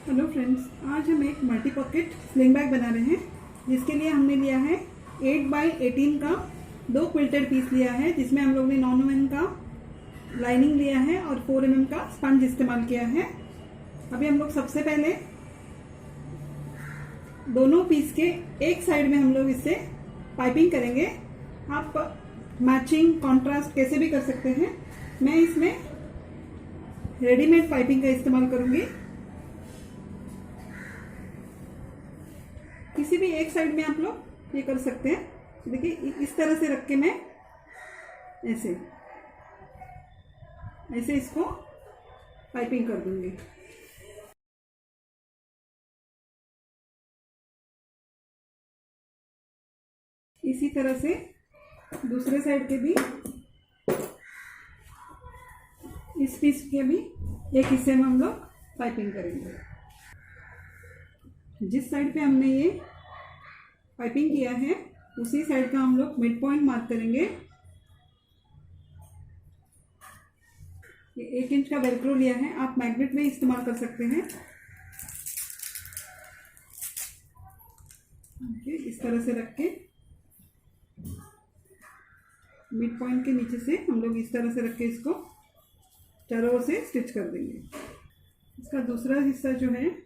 Hello friends, आज हम एक मल्टी पॉकेट स्लिंग बैग बना रहे हैं जिसके लिए हमने लिया है 8x18 का 2 क्विल्टेड पीस लिया है, जिसमें हम लोग ने 9 mm का लाइनिंग लिया है और 4 mm का स्पंज इस्तेमाल किया है। अभी हम लोग सबसे पहले दोनों पीस के एक साइड में हम लोग इससे पाइपिंग करेंगे। आप मैचिंग कॉन्ट्रास्ट कैसे भी कर सकते हैं। मैं इसमें रेडीमेड पाइपिंग का इस्तेमाल करूंगी। किसी भी एक साइड में आप लोग ये कर सकते हैं। देखिए, इस तरह से रख के मैं ऐसे ऐसे इसको पाइपिंग कर दूंगी। इसी तरह से दूसरे साइड के भी, इस पीस के भी एक हिस्से में हम लोग पाइपिंग करेंगे। जिस साइड पे हमने ये पाइपिंग किया है उसी साइड का हम लोग मिड पॉइंट मार्क करेंगे। ये 1 इंच का वेलक्रो लिया है, आप मैग्नेट में इस्तेमाल कर सकते हैं। इस तरह से रख के मिड पॉइंट के नीचे से हम लोग इस तरह से रख के इसको चारों ओर से स्टिच कर देंगे। इसका दूसरा हिस्सा जो है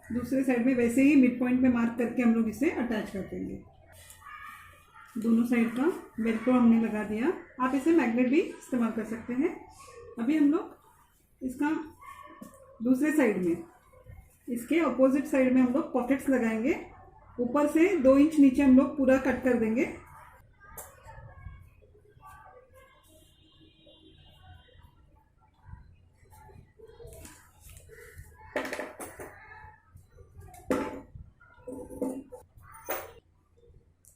दूसरे साइड में वैसे ही मिड पॉइंट पे मार्क करके हम लोग इसे अटैच कर देंगे। दोनों साइड का वेलक्रो हमने लगा दिया। आप इसे मैग्नेट भी इस्तेमाल कर सकते हैं। अभी हम लोग इसका दूसरे साइड में, इसके अपोजिट साइड में हम लोग पॉकेट्स लगाएंगे। ऊपर से 2 इंच नीचे हम लोग पूरा कट कर देंगे।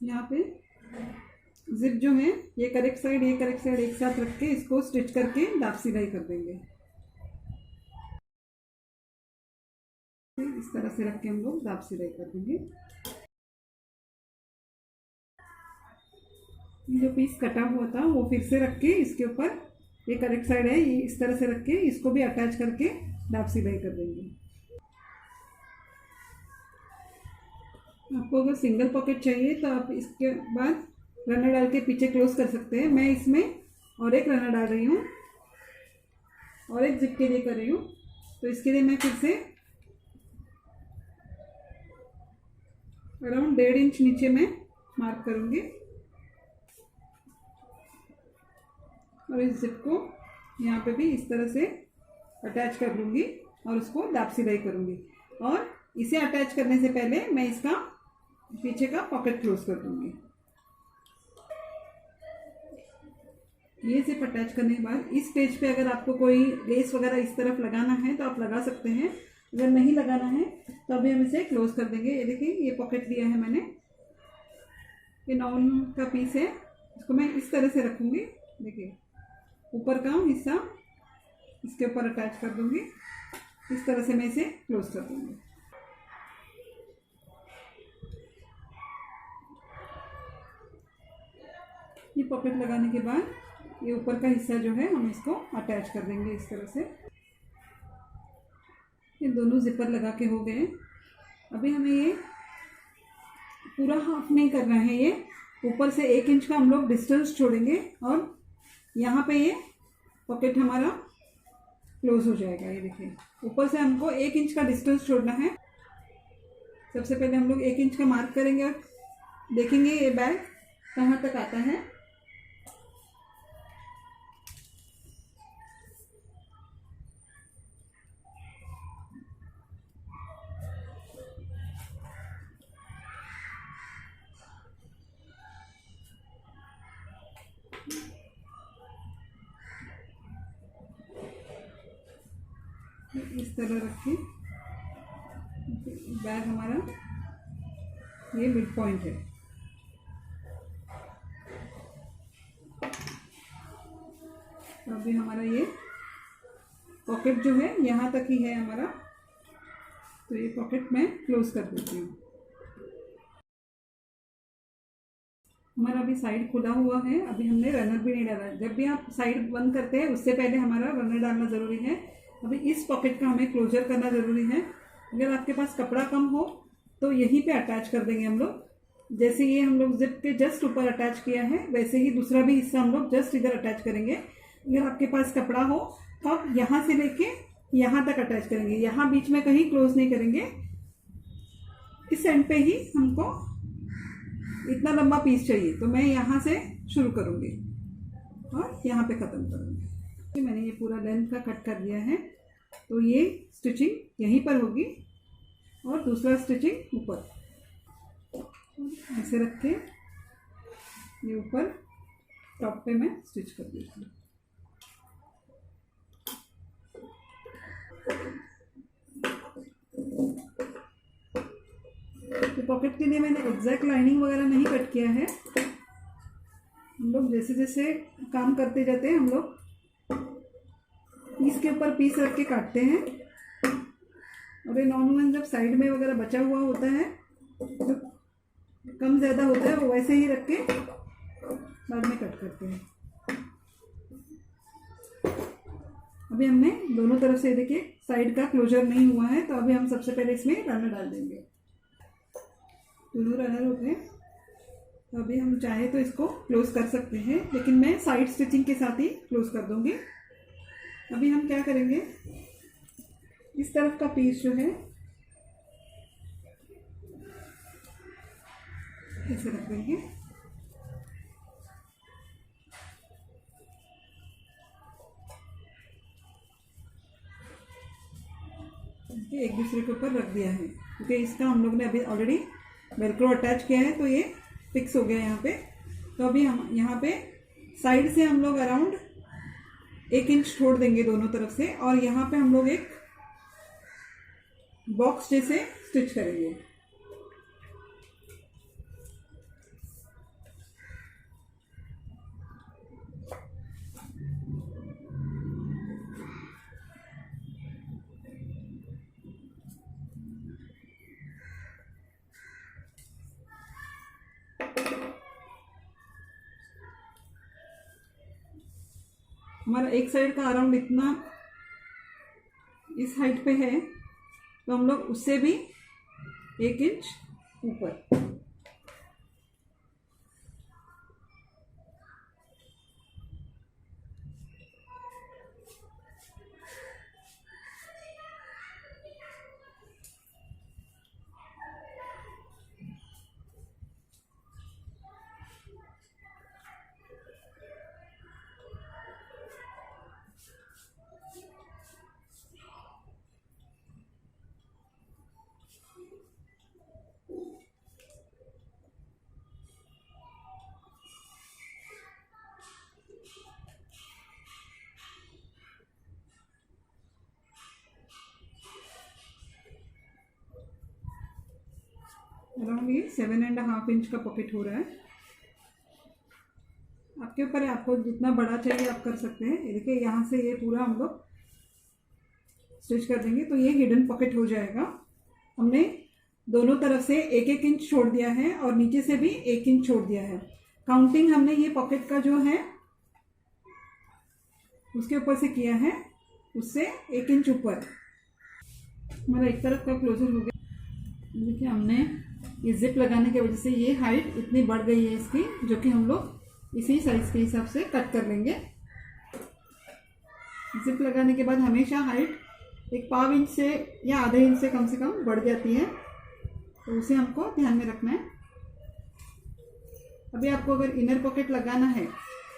यहाँ पे जिप जो है ये करेक्ट साइड एक साथ रख के इसको स्टिच करके दाब सिलाई कर देंगे। इस तरह से रख के हम लोग दाब सिलाई कर देंगे। जो पीस कटा हुआ था वो फिर से रख के इसके ऊपर, ये करेक्ट साइड है, ये इस तरह से रख के इसको भी अटैच करके दाब सिलाई कर देंगे। आपको अगर सिंगल पॉकेट चाहिए तो आप इसके बाद रनर डाल के पीछे क्लोज कर सकते हैं। मैं इसमें और एक रनर डाल रही हूँ और एक जिप के लिए कर रही हूँ। तो इसके लिए मैं फिर से अराउंड 1.5 इंच नीचे मैं मार्क करूँगी और इस जिप को यहाँ पे भी इस तरह से अटैच कर लूँगी और उसको दाब सिलाई करूँगी। और इसे अटैच करने से पहले मैं इसका पीछे का पॉकेट क्लोज कर दूँगी। ये सिर्फ अटैच करने के बाद इस स्टेज पे अगर आपको कोई लेस वगैरह इस तरफ लगाना है तो आप लगा सकते हैं। अगर नहीं लगाना है तो अभी हम इसे क्लोज कर देंगे। ये देखिए, ये पॉकेट लिया है मैंने, ये 9 का पीस है। इसको मैं इस तरह से रखूँगी। देखिए, ऊपर का हिस्सा इसके ऊपर अटैच कर दूँगी। इस तरह से मैं इसे क्लोज कर दूँगी। ये पॉकेट लगाने के बाद ये ऊपर का हिस्सा जो है हम इसको अटैच कर देंगे इस तरह से। ये दोनों जिपर लगा के हो गए। अभी हमें ये पूरा हाफ नहीं करना है, ये ऊपर से 1 इंच का हम लोग डिस्टेंस छोड़ेंगे और यहाँ पे ये पॉकेट हमारा क्लोज हो जाएगा। ये देखिए, ऊपर से हमको 1 इंच का डिस्टेंस छोड़ना है। सबसे पहले हम लोग 1 इंच का मार्क करेंगे और देखेंगे ये बैग कहाँ तक आता है। इस तरह रखें। बैग हमारा ये मिड पॉइंट है। तो अभी हमारा ये पॉकेट जो है यहाँ तक ही है हमारा, तो ये पॉकेट मैं क्लोज कर देती हूँ। हमारा अभी साइड खुला हुआ है। अभी हमने रनर भी नहीं डाला। जब भी आप साइड बंद करते हैं उससे पहले हमारा रनर डालना ज़रूरी है। अभी इस पॉकेट का हमें क्लोजर करना ज़रूरी है। अगर आपके पास कपड़ा कम हो तो यहीं पे अटैच कर देंगे हम लोग। जैसे ये हम लोग जिप के जस्ट ऊपर अटैच किया है, वैसे ही दूसरा भी हिस्सा हम लोग जस्ट इधर अटैच करेंगे। अगर आपके पास कपड़ा हो तो आप यहाँ से लेके यहाँ तक अटैच करेंगे, यहाँ बीच में कहीं क्लोज नहीं करेंगे। इस एंड पे ही हमको इतना लंबा पीस चाहिए, तो मैं यहाँ से शुरू करूँगी और यहाँ पे ख़त्म करूँगी। मैंने ये पूरा लेंथ का कट कर दिया है, तो ये स्टिचिंग यहीं पर होगी और दूसरा स्टिचिंग ऊपर ऐसे रख के ये ऊपर टॉप पे मैं स्टिच कर देती हूँ। तो पॉकेट के लिए मैंने एग्जैक्ट लाइनिंग वगैरह नहीं कट किया है। हम लोग जैसे जैसे काम करते जाते हैं हम लोग पीस के ऊपर पीस रख के काटते हैं, और ये नॉर्मल जब साइड में वगैरह बचा हुआ होता है तो कम ज़्यादा होता है, वो वैसे ही रख के बाद में कट करते हैं। अभी हमने दोनों तरफ से देखिए साइड का क्लोजर नहीं हुआ है, तो अभी हम सबसे पहले इसमें रनर डाल देंगे। दोनों रनर हो गए, तो अभी हम चाहे तो इसको क्लोज कर सकते हैं, लेकिन मैं साइड स्टिचिंग के साथ ही क्लोज कर दूंगी। अभी हम क्या करेंगे, इस तरफ का पीस जो है ऐसे रख देंगे। एक दूसरे के ऊपर रख दिया है, क्योंकि इसका हम लोग ने अभी ऑलरेडी वेलक्रो अटैच किया है, तो ये फिक्स हो गया यहाँ पे। तो अभी हम यहाँ पे साइड से हम लोग अराउंड 1 इंच छोड़ देंगे दोनों तरफ से, और यहाँ पे हम लोग एक बॉक्स जैसे स्टिच करेंगे। हमारा एक साइड का अराउंड इतना इस हाइट पे है, तो हम लोग उससे भी 1 इंच ऊपर। अराउंड ये 7.5 इंच का पॉकेट हो रहा है। आपके ऊपर है, आपको जितना बड़ा चाहिए आप कर सकते हैं। ये देखिए यहाँ से ये पूरा हम लोग स्टिच कर देंगे, तो ये हिडन पॉकेट हो जाएगा। हमने दोनों तरफ से 1-1 इंच छोड़ दिया है और नीचे से भी 1 इंच छोड़ दिया है। काउंटिंग हमने ये पॉकेट का जो है उसके ऊपर से किया है, उससे 1 इंच ऊपर। हमारा एक तरफ का क्लोजर हो गया। देखिए हमने ये जिप लगाने की वजह से ये हाइट इतनी बढ़ गई है इसकी, जो कि हम लोग इसी साइज के हिसाब से कट कर लेंगे। जिप लगाने के बाद हमेशा हाइट 1 इंच से या आधे इंच से कम बढ़ जाती है, तो उसे हमको ध्यान में रखना है। अभी आपको अगर इनर पॉकेट लगाना है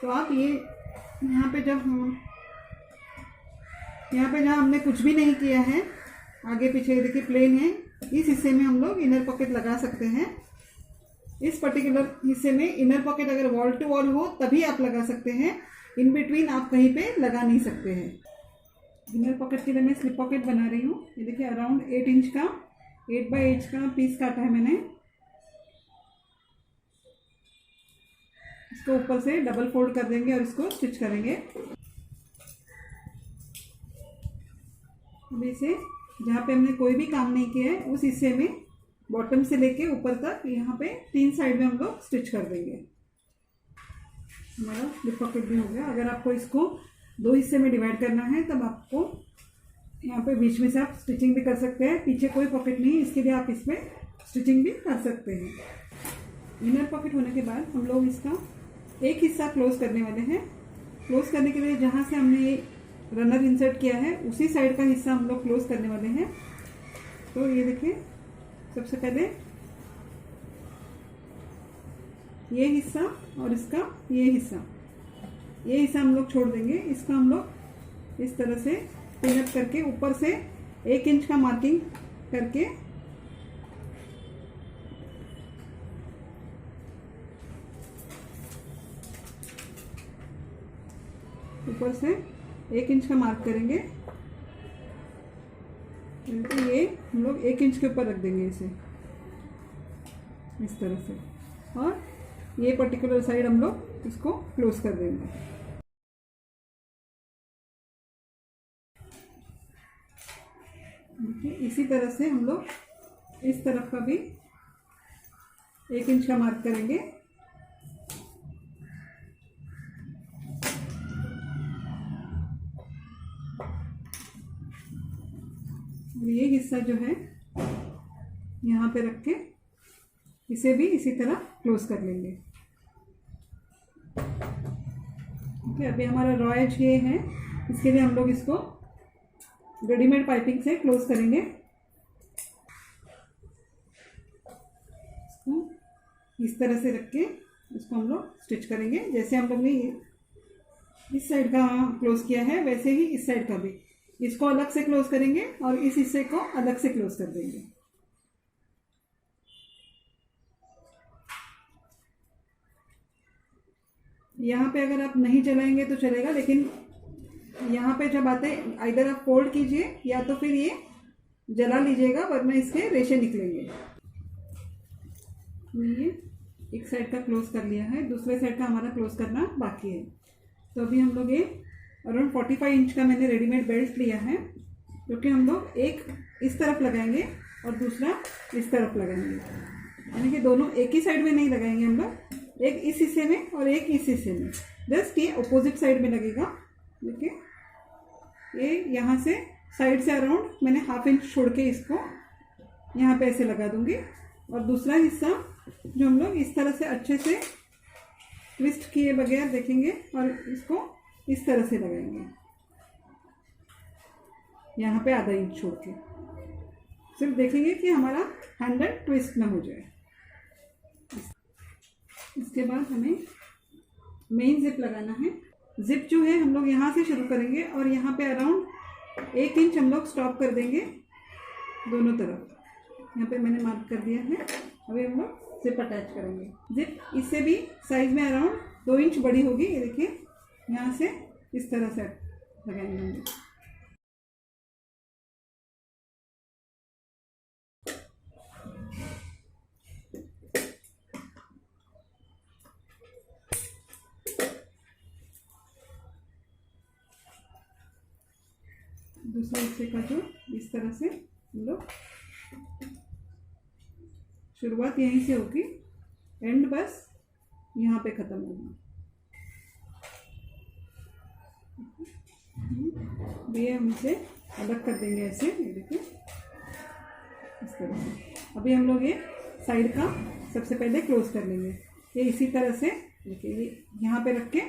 तो आप ये यहाँ पे जहाँ हमने कुछ भी नहीं किया है, आगे पीछे देखिए प्लेन है, इस हिस्से में हम लोग इनर पॉकेट लगा सकते हैं। इस पर्टिकुलर हिस्से में इनर पॉकेट अगर वॉल टू वॉल हो तभी आप लगा सकते हैं, इन बिटवीन आप कहीं पे लगा नहीं सकते हैं। इनर पॉकेट के लिए मैं स्लिप पॉकेट बना रही हूँ। ये देखिए अराउंड 8 इंच का 8x8 का पीस काटा है मैंने। इसको ऊपर से डबल फोल्ड कर देंगे और इसको स्टिच करेंगे। अभी इसे जहाँ पे हमने कोई भी काम नहीं किया है उस हिस्से में बॉटम से लेके ऊपर तक यहाँ पे 3 साइड में हम लोग स्टिच कर देंगे। हमारा स्लिप पॉकेट भी हो गया। अगर आपको इसको 2 हिस्से में डिवाइड करना है तब आपको यहाँ पे बीच में से आप स्टिचिंग भी कर सकते हैं, पीछे कोई पॉकेट नहीं, इसके लिए आप इसमें स्टिचिंग भी कर सकते हैं। इनर पॉकेट होने के बाद हम लोग इसका एक हिस्सा क्लोज करने वाले हैं। क्लोज करने के लिए जहाँ से हमने ये रनर इंसर्ट किया है उसी साइड का हिस्सा हम लोग क्लोज करने वाले हैं। तो ये देखिए, सबसे पहले ये हिस्सा और इसका ये हिस्सा हम लोग छोड़ देंगे। इसका हम लोग इस तरह से पिन अप करके ऊपर से 1 इंच का मार्किंग करके ऊपर से 1 इंच का मार्क करेंगे। तो ये हम लोग 1 इंच के ऊपर रख देंगे इसे इस तरह से, और ये पर्टिकुलर साइड हम लोग इसको क्लोज कर देंगे। इसी तरह से हम लोग इस तरफ का भी 1 इंच का मार्क करेंगे। ये हिस्सा जो है यहाँ पे रख के इसे भी इसी तरह क्लोज कर लेंगे। ओके, अभी हमारा रॉ एज ये है, इसके लिए हम लोग इसको रेडीमेड पाइपिंग से क्लोज करेंगे। इसको इस तरह से रख के इसको हम लोग स्टिच करेंगे। जैसे हम लोग ने इस साइड का क्लोज किया है वैसे ही इस साइड का भी, इसको अलग से क्लोज करेंगे और इस हिस्से को अलग से क्लोज कर देंगे। यहाँ पे अगर आप नहीं चलाएंगे तो चलेगा, लेकिन यहाँ पे जब आते हैं इधर आप फोल्ड कीजिए या तो फिर ये जला लीजिएगा, वरना इसके रेशे निकलेंगे। ये एक साइड का क्लोज कर लिया है, दूसरे साइड का हमारा क्लोज करना बाकी है। तो अभी हम लोग ये अराउंड 45 इंच का मैंने रेडीमेड बेल्ट लिया है, जो कि हम लोग एक इस तरफ लगाएंगे और दूसरा इस तरफ लगाएंगे, यानी कि दोनों एक ही साइड में नहीं लगाएंगे हम लोग, एक इस हिस्से में और एक इस हिस्से में, जस्ट ये अपोजिट साइड में लगेगा। देखिए, ये यहाँ से साइड से अराउंड मैंने 1/2 इंच छोड़ के इसको यहाँ पे ऐसे लगा दूंगी, और दूसरा हिस्सा जो हम लोग इस तरह से अच्छे से ट्विस्ट किए बगैर देखेंगे और इसको इस तरह से लगाएंगे, यहाँ पे 1/2 इंच छोड़ के। सिर्फ देखेंगे कि हमारा हैंडल ट्विस्ट ना हो जाए। इसके बाद हमें मेन जिप लगाना है। जिप जो है हम लोग यहाँ से शुरू करेंगे और यहाँ पे अराउंड 1 इंच हम लोग स्टॉप कर देंगे दोनों तरफ। यहाँ पे मैंने मार्क कर दिया है। अभी हम लोग जिप अटैच करेंगे। जिप इससे भी साइज में अराउंड 2 इंच बड़ी होगी। ये देखिए, यहाँ से इस तरह से लगाएंगे हम लोग। दूसरे हिस्से का जो इस तरह से हम लोग शुरुआत यहीं से होगी, एंड बस यहाँ पे ख़त्म होगा। ये हम इसे अलग कर देंगे ऐसे, ये देखिए इस तरह से। अभी हम लोग ये साइड का सबसे पहले क्लोज कर लेंगे। ये इसी तरह से देखिए, ये यहाँ पे रख के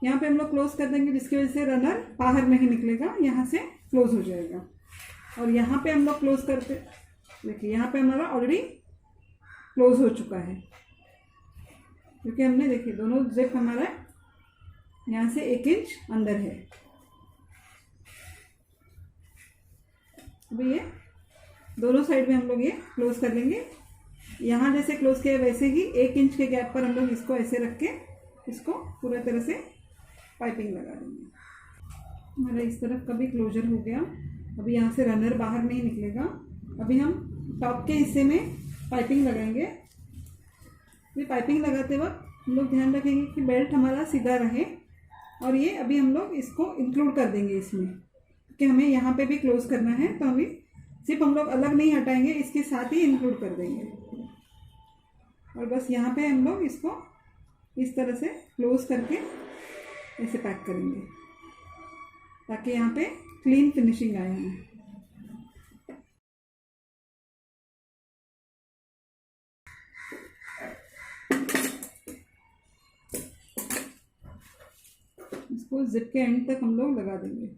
यहाँ पे हम लोग क्लोज कर देंगे, जिसकी वजह से रनर बाहर नहीं निकलेगा, यहाँ से क्लोज हो जाएगा। और यहाँ पे हम लोग क्लोज करते, देखिए यहाँ पे हमारा ऑलरेडी क्लोज हो चुका है, क्योंकि हमने देखिए दोनों जिप हमारा यहाँ से 1 इंच अंदर है। अभी ये दोनों साइड में हम लोग ये क्लोज कर लेंगे। यहाँ जैसे क्लोज किया वैसे ही 1 इंच के गैप पर हम लोग इसको ऐसे रख के इसको पूरा तरह से पाइपिंग लगा देंगे। हमारा इस तरफ का भी क्लोजर हो गया। अभी यहाँ से रनर बाहर नहीं निकलेगा। अभी हम टॉप के हिस्से में पाइपिंग लगाएंगे। ये पाइपिंग लगाते वक्त हम लोग ध्यान रखेंगे कि बेल्ट हमारा सीधा रहे, और ये अभी हम लोग इसको इंक्लूड कर देंगे इसमें, क्योंकि हमें यहाँ पे भी क्लोज करना है। तो अभी सिर्फ हम लोग अलग नहीं हटाएंगे, इसके साथ ही इंक्लूड कर देंगे। और बस यहाँ पे हम लोग इसको इस तरह से क्लोज करके ऐसे पैक करेंगे, ताकि यहाँ पे क्लीन फिनिशिंग आया है। इसको जिप के एंड तक हम लोग लगा देंगे।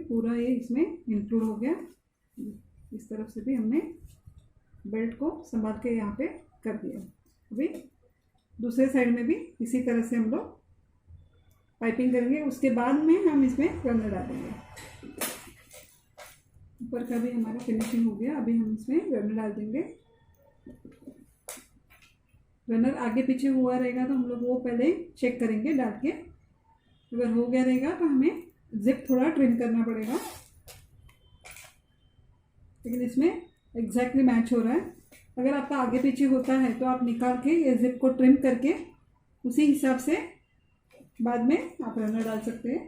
पूरा ये इसमें इंक्लूड हो गया। इस तरफ से भी हमने बेल्ट को संभाल के यहाँ पे कर दिया। अभी दूसरे साइड में भी इसी तरह से हम लोग पाइपिंग करेंगे। उसके बाद में हम इसमें रनर डालेंगे। ऊपर का भी हमारा फिनिशिंग हो गया। अभी हम इसमें रनर डाल देंगे। रनर आगे पीछे हुआ रहेगा तो हम लोग वो पहले चेक करेंगे डाल के। अगर हो गया रहेगा तो हमें जिप थोड़ा ट्रिम करना पड़ेगा, लेकिन इसमें एग्जैक्टली मैच हो रहा है। अगर आपका आगे पीछे होता है तो आप निकाल के ये जिप को ट्रिम करके उसी हिसाब से बाद में आप रनर डाल सकते हैं।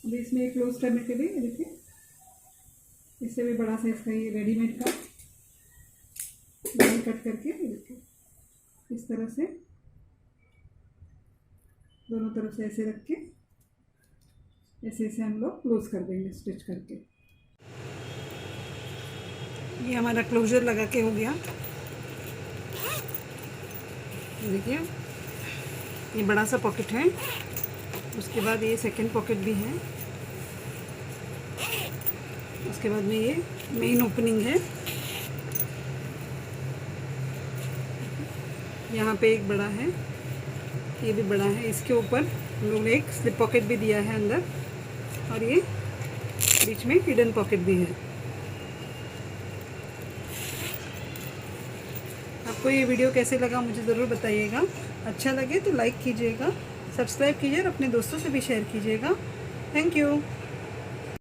अभी इसमें क्लोज करने के लिए देखिए, इससे भी बड़ा साइज का ये रेडीमेड का कट करके देखिए इस तरह से दोनों तरफ से ऐसे रख के ऐसे ऐसे हम लोग क्लोज कर देंगे स्टिच करके। ये हमारा क्लोजर लगा के हो गया। देखिए ये बड़ा सा पॉकेट है, उसके बाद ये सेकंड पॉकेट भी है, उसके बाद में ये मेन ओपनिंग है। यहाँ पे एक बड़ा है, ये भी बड़ा है। इसके ऊपर हम लोग ने एक स्लिप पॉकेट भी दिया है अंदर, और ये बीच में हिडन पॉकेट भी है। आपको ये वीडियो कैसे लगा मुझे ज़रूर बताइएगा। अच्छा लगे तो लाइक कीजिएगा, सब्सक्राइब कीजिए और अपने दोस्तों से भी शेयर कीजिएगा। Thank you.